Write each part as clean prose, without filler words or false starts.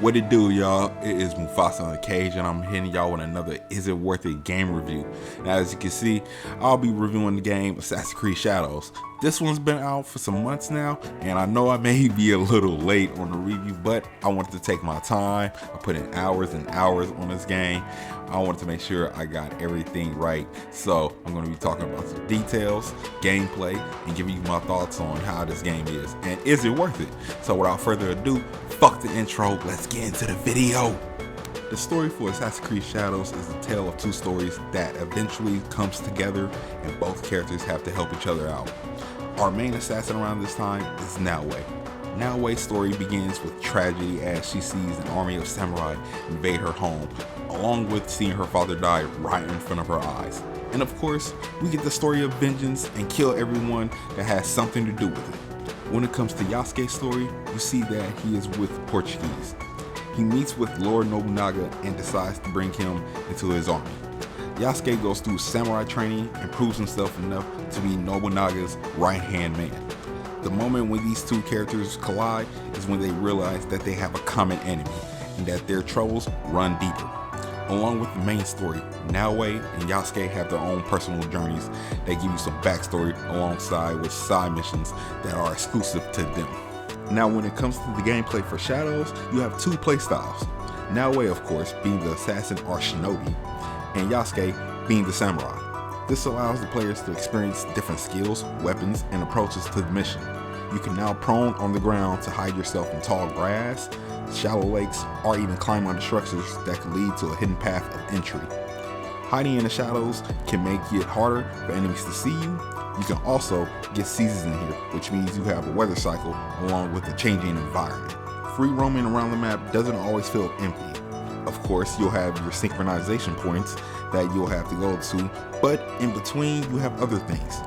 What it do, y'all? It is Mufasa Uncaged, and I'm hitting y'all with another Is It Worth It game review. Now, as you can see, I'll be reviewing the game Assassin's Creed Shadows. This one's been out for some months now, and I know I may be a little late on the review, but I wanted to take my time. I put in hours and hours on this game. I wanted to make sure I got everything right. So I'm going to be talking about some details, gameplay, and giving you my thoughts on how this game is. And is it worth it? So without further ado, fuck the intro, let's get into the video. The story for Assassin's Creed Shadows is a tale of two stories that eventually comes together, and both characters have to help each other out. Our main assassin around this time is Naowei. Naowei's story begins with tragedy as she sees an army of samurai invade her home, along with seeing her father die right in front of her eyes. And of course, we get the story of vengeance and kill everyone that has something to do with it. When it comes to Yasuke's story, you see that he is with Portuguese. He meets with Lord Nobunaga and decides to bring him into his army. Yasuke goes through samurai training and proves himself enough to be Nobunaga's right-hand man. The moment when these two characters collide is when they realize that they have a common enemy and that their troubles run deeper. Along with the main story, Naowei and Yasuke have their own personal journeys that give you some backstory alongside with side missions that are exclusive to them. Now when it comes to the gameplay for Shadows, you have two playstyles. Naowei, of course, being the assassin or shinobi, and Yasuke being the samurai. This allows the players to experience different skills, weapons, and approaches to the mission. You can now prone on the ground to hide yourself in tall grass, shallow lakes, or even climb onto structures that can lead to a hidden path of entry. Hiding in the shadows can make it harder for enemies to see you. You can also get seasons in here, which means you have a weather cycle along with a changing environment. Free roaming around the map doesn't always feel empty. Of course, you'll have your synchronization points that you'll have to go to, but in between you have other things.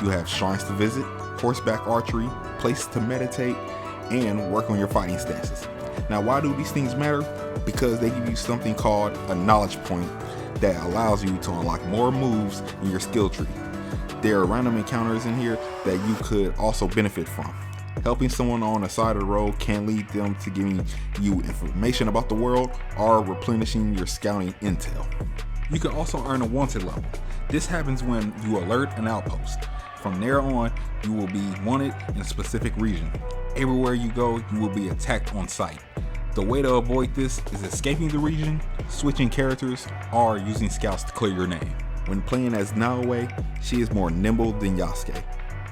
You have shrines to visit, horseback archery, places to meditate, and work on your fighting stances. Now, why do these things matter? Because they give you something called a knowledge point that allows you to unlock more moves in your skill tree. There are random encounters in here that you could also benefit from. Helping someone on the side of the road can lead them to giving you information about the world or replenishing your scouting intel. You can also earn a wanted level. This happens when you alert an outpost. From there on, you will be wanted in a specific region. Everywhere you go, you will be attacked on sight. The way to avoid this is escaping the region, switching characters, or using scouts to clear your name. When playing as Naowei, she is more nimble than Yasuke,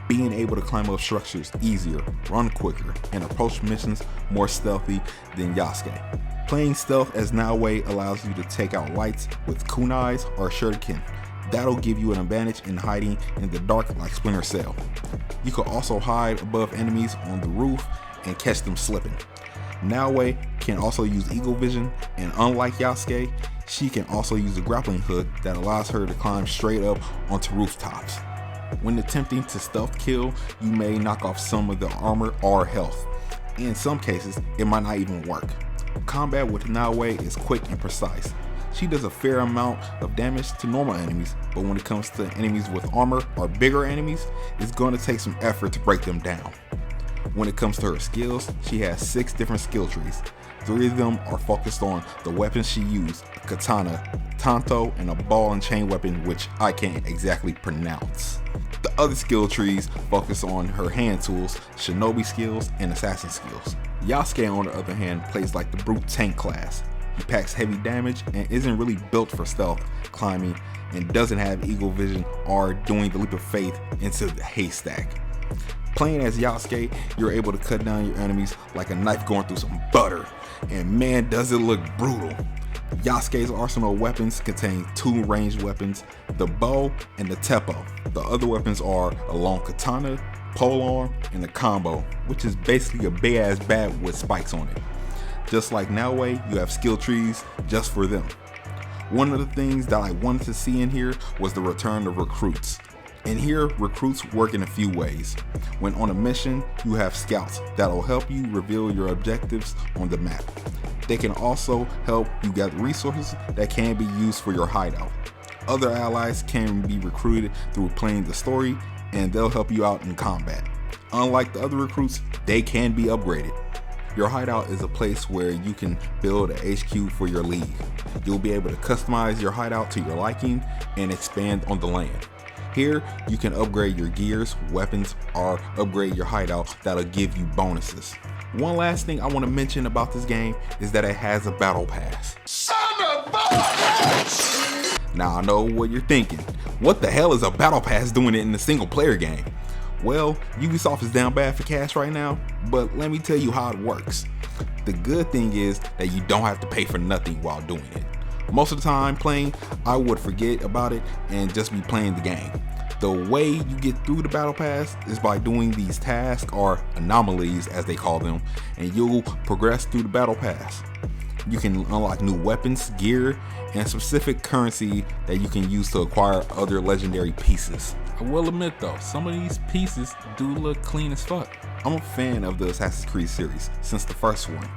being able to climb up structures easier, run quicker, and approach missions more stealthy than Yasuke. Playing stealth as Naowei allows you to take out lights with kunais or shuriken. That'll give you an advantage in hiding in the dark like Splinter Cell. You can also hide above enemies on the roof and catch them slipping. Naowei can also use eagle vision, and unlike Yasuke, she can also use a grappling hook that allows her to climb straight up onto rooftops. When attempting to stealth kill, you may knock off some of the armor or health. In some cases, it might not even work. Combat with Naowei is quick and precise. She does a fair amount of damage to normal enemies, but when it comes to enemies with armor or bigger enemies, it's going to take some effort to break them down. When it comes to her skills, she has 6 different skill trees. 3 of them are focused on the weapons she used, a katana, tanto, and a ball and chain weapon which I can't exactly pronounce. The other skill trees focus on her hand tools, shinobi skills, and assassin skills. Yasuke, on the other hand, plays like the brute tank class. He packs heavy damage and isn't really built for stealth, climbing, and doesn't have eagle vision or doing the leap of faith into the haystack. Playing as Yasuke, you're able to cut down your enemies like a knife going through some butter, and man does it look brutal. Yasuke's arsenal of weapons contain 2 ranged weapons, the bow and the teppo. The other weapons are a long katana, polearm, and a combo, which is basically a big ass bat with spikes on it. Just like Naowei, you have skill trees just for them. One of the things that I wanted to see in here was the return of recruits. In here, recruits work in a few ways. When on a mission, you have scouts that'll help you reveal your objectives on the map. They can also help you gather resources that can be used for your hideout. Other allies can be recruited through playing the story, and they'll help you out in combat. Unlike the other recruits, they can be upgraded. Your hideout is a place where you can build an HQ for your league. You'll be able to customize your hideout to your liking and expand on the land. Here, you can upgrade your gears, weapons, or upgrade your hideout that'll give you bonuses. One last thing I want to mention about this game is that it has a battle pass. Son of a bitch! Now I know what you're thinking. What the hell is a battle pass doing it in a single player game? Well, Ubisoft is down bad for cash right now, but let me tell you how it works. The good thing is that you don't have to pay for nothing while doing it. Most of the time playing, I would forget about it and just be playing the game. The way you get through the battle pass is by doing these tasks, or anomalies as they call them, and you'll progress through the battle pass. You can unlock new weapons, gear, and specific currency that you can use to acquire other legendary pieces. I will admit though, some of these pieces do look clean as fuck. I'm a fan of the Assassin's Creed series since the first one.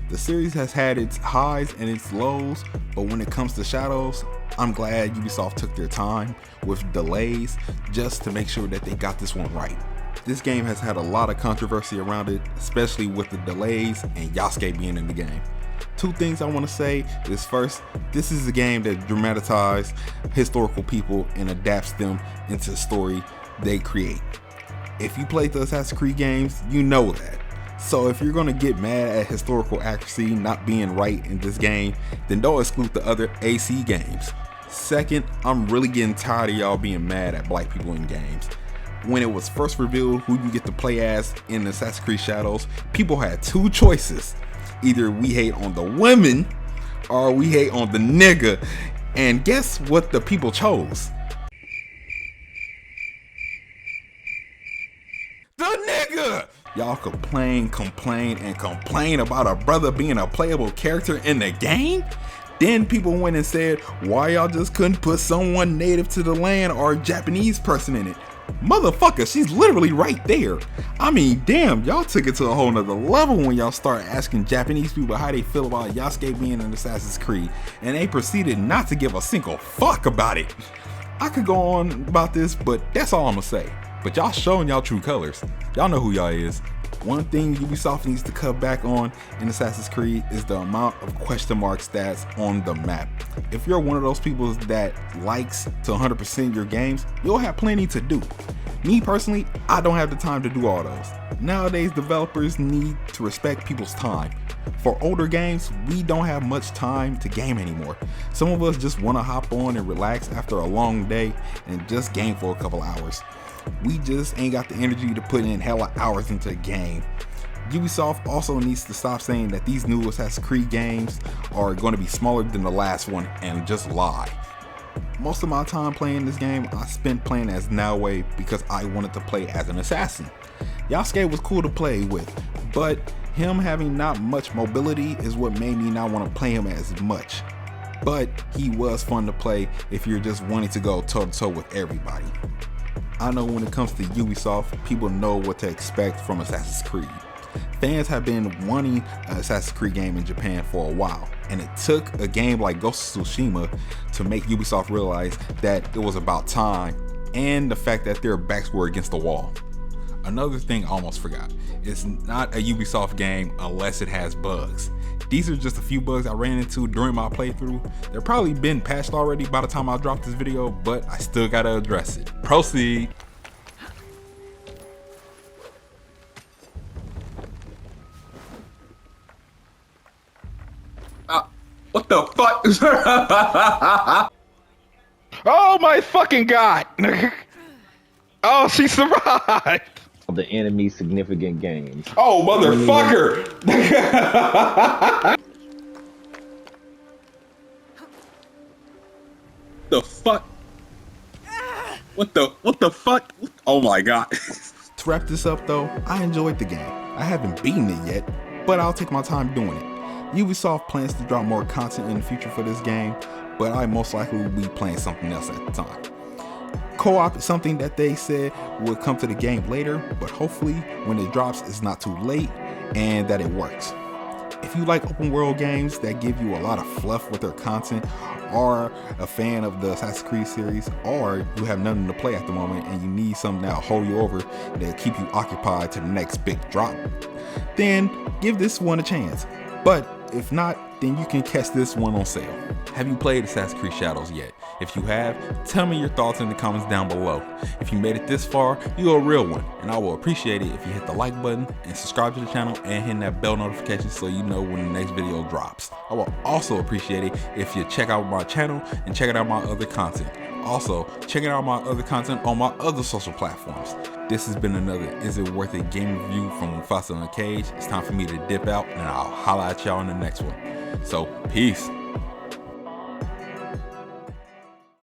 The series has had its highs and its lows, but when it comes to Shadows, I'm glad Ubisoft took their time with delays just to make sure that they got this one right. This game has had a lot of controversy around it, especially with the delays and Yasuke being in the game. Two things I want to say is, first, this is a game that dramatizes historical people and adapts them into the story they create. If you played the Assassin's Creed games, you know that. So if you're gonna get mad at historical accuracy not being right in this game, then don't exclude the other AC games. Second, I'm really getting tired of y'all being mad at black people in games. When it was first revealed who you get to play as in Assassin's Creed Shadows, people had two choices. Either we hate on the women or we hate on the nigga. And guess what the people chose? The nigga! Y'all complain about a brother being a playable character in the game? Then people went and said, why y'all just couldn't put someone native to the land or a Japanese person in it? Motherfucker, she's literally right there. I mean, damn, y'all took it to a whole nother level when y'all start asking Japanese people how they feel about Yasuke being in Assassin's Creed, and they proceeded not to give a single fuck about it. I could go on about this, but that's all I'm gonna say. But y'all showing y'all true colors. Y'all know who y'all is. One thing Ubisoft needs to cut back on in Assassin's Creed is the amount of question mark stats on the map. If you're one of those people that likes to 100% your games, you'll have plenty to do. Me personally, I don't have the time to do all those. Nowadays, developers need to respect people's time. For older games, we don't have much time to game anymore. Some of us just want to hop on and relax after a long day and just game for a couple hours. We just ain't got the energy to put in hella hours into a game. Ubisoft also needs to stop saying that these new Assassin's Creed games are going to be smaller than the last one and just lie. Most of my time playing this game, I spent playing as Naoe because I wanted to play as an assassin. Yasuke was cool to play with, but him having not much mobility is what made me not want to play him as much. But he was fun to play if you're just wanting to go toe to toe with everybody. I know when it comes to Ubisoft, people know what to expect from Assassin's Creed. Fans have been wanting an Assassin's Creed game in Japan for a while, and it took a game like Ghost of Tsushima to make Ubisoft realize that it was about time, and the fact that their backs were against the wall. Another thing I almost forgot, it's not a Ubisoft game unless it has bugs. These are just a few bugs I ran into during my playthrough. They're probably been patched already by the time I drop this video, but I still gotta address it. Proceed. What the fuck? Oh my fucking god! Oh, she survived! The enemy significant games. Oh, motherfucker! The fuck? What the fuck? Oh my god. To wrap this up though, I enjoyed the game. I haven't beaten it yet, but I'll take my time doing it. Ubisoft plans to drop more content in the future for this game, but I most likely will be playing something else at the time. Co-op is something that they said would come to the game later, but hopefully when it drops it's not too late and that it works. If you like open world games that give you a lot of fluff with their content, are a fan of the Assassin's Creed series, or you have nothing to play at the moment and you need something that'll hold you over, that'll keep you occupied to the next big drop, then give this one a chance. But if not, then you can catch this one on sale. Have you played Assassin's Creed Shadows yet? If you have, tell me your thoughts in the comments down below. If you made it this far, you're a real one, and I will appreciate it if you hit the like button and subscribe to the channel and hit that bell notification so you know when the next video drops. I will also appreciate it if you check out my channel and check out my other content. Also, check out my other content on my other social platforms. This has been another Is It Worth It game review from Mufasa Uncaged. It's time for me to dip out, and I'll holla at y'all in the next one. So, peace.